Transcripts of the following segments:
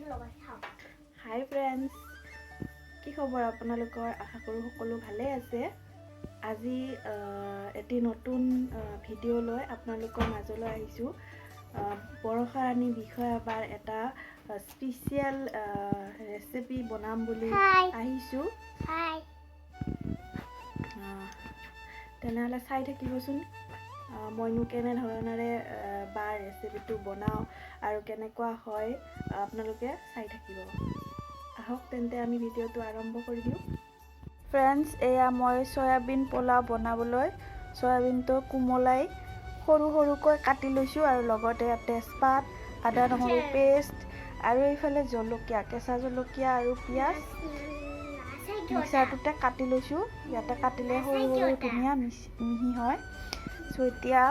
হাই friends, কি খবৰ আপোনালোকৰ? আশা কৰোঁ সকলো ভালে আছে। আজি এটি নতুন ভিডিঅ' লৈ আপোনালোকৰ মাজলৈ আহিছোঁ। বৰষা ৰাণী বিষয়ে এবাৰ এটা স্পেচিয়েল ৰেচিপি বনাম বুলি আহিছোঁ। তেনেহ'লে চাই থাকিবচোন মইনো কেনেধৰণেৰে বা ৰেচিপিটো বনাওঁ আৰু কেনেকুৱা হয় আপোনালোকে চাই থাকিব। আহক তেন্তে আমি ভিডিঅ'টো আৰম্ভ কৰি দিওঁ। ফ্ৰেণ্ডছ, এয়া মই চয়াবিন পোলাও বনাবলৈ চয়াবিনটো কোমলাই সৰু সৰুকৈ কাটি লৈছোঁ আৰু লগতে তেজপাত, আদা নহৰু পেষ্ট আৰু এইফালে জলকীয়া, কেঁচা জলকীয়া আৰু পিঁয়াজ মিক্সাৰটোতে কাটি লৈছোঁ। ইয়াতে কাটিলে সৰু সৰু ধুনীয়া মিহি হয়। চ' এতিয়া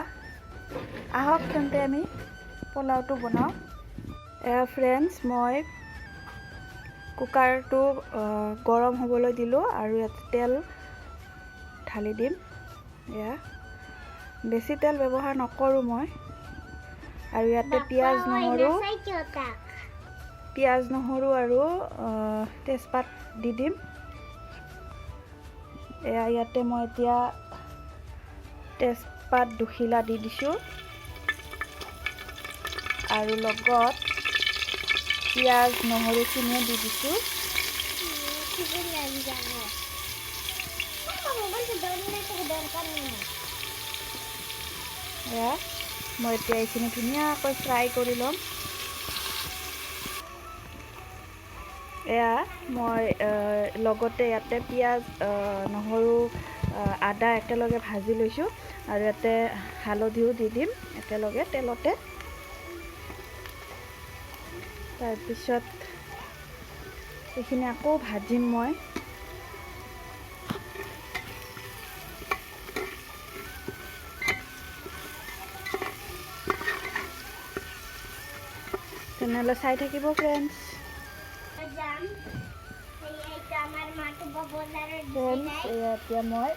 আহক তেন্তে আমি পোলাওটো বনাওঁ। এয়া ফ্ৰেণ্ডছ, মই কুকাৰটো গৰম হ'বলৈ দিলোঁ আৰু ইয়াত তেল ঢালি দিম। এয়া বেছি তেল ব্যৱহাৰ নকৰোঁ মই। আৰু ইয়াতে পিঁয়াজ নহৰু আৰু তেজপাত দি দিম। এয়া ইয়াতে মই এতিয়া তেজপাত দুখিলা দি দিছোঁ আৰু লগত পিঁয়াজ নহৰুখিনিও দি দিছোঁ। এয়া মই এতিয়া এইখিনি ধুনীয়াকৈ ফ্ৰাই কৰি ল'ম। এয়া মই লগতে ইয়াতে পিঁয়াজ নহৰু আদা একেলগে ভাজি লৈছোঁ আৰু ইয়াতে হালধিও দি দিম একেলগে তেলতে। তাৰপিছত এইখিনি আকৌ ভাজিম মই। তেনেহ'লে চাই থাকিব ফ্ৰেণ্ডছ। এতিয়া মই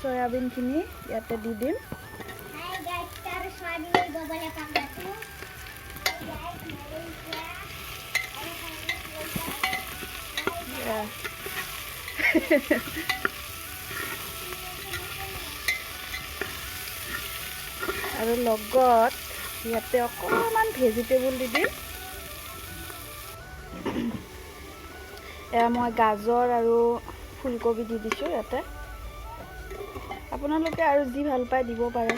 চয়াবিনখিনি ইয়াতে দি দিম। আৰু লগত ইয়াতে অকণমান ভেজিটেবল দি দিম। এয়া মই গাজৰ আৰু ফুলকবি দি দিছোঁ ইয়াতে। আপোনালোকে আৰু যি ভাল পায় দিব পাৰে।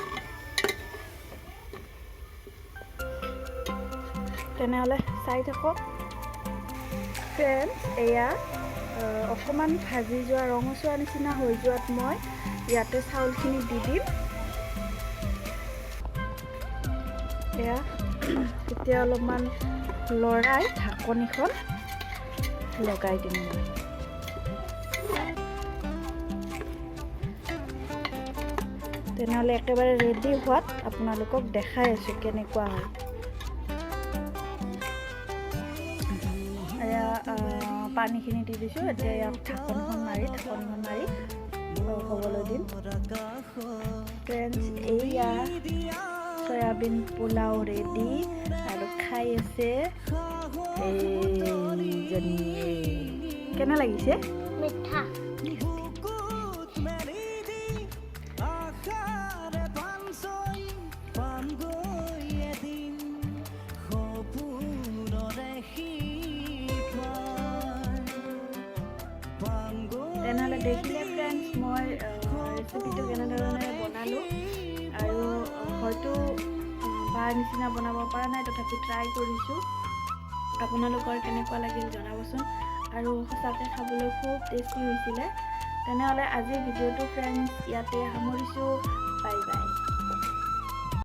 তেনেহ'লে চাই থাকক ফ্ৰেণ্ডছ। এয়া অকণমান ভাজি যোৱা ৰঙচুৱা নিচিনা হৈ যোৱাত মই ইয়াতে চাউলখিনি দি দিম। এয়া এতিয়া অলপমান লৰাই ঢাকনিখন লগাই দিম মই। তেনেহ'লে একেবাৰে ৰেডি হোৱাত আপোনালোকক দেখাই আছোঁ কেনেকুৱা হয়। এয়া পানীখিনি দি দিছোঁ। এতিয়া ইয়াক ঢাকনিখন মাৰি হ'বলৈ দিম। ফ্ৰেণ্ডছ, এইয়া চয়াবিন পোলাও ৰেডি আৰু খাই আছে এইজনীয়ে। কেনে লাগিছে? মিঠা। তেনেহ'লে দেখিলে ফ্ৰেণ্ডছ মই ৰেচিপিটো কেনেধৰণে বনালোঁ আৰু হয়তো বাৰ নিচিনা বনাব পৰা নাই, তথাপি ট্ৰাই কৰিছোঁ। আপোনালোকৰ কেনেকুৱা লাগিল জনাবচোন। আৰু সঁচাকৈ খাবলৈ খুব টেষ্টি হৈছিলে। তেনেহ'লে আজিৰ ভিডিঅ'টো ফ্ৰেণ্ডছ ইয়াতে সামৰিছোঁ। Bye bye.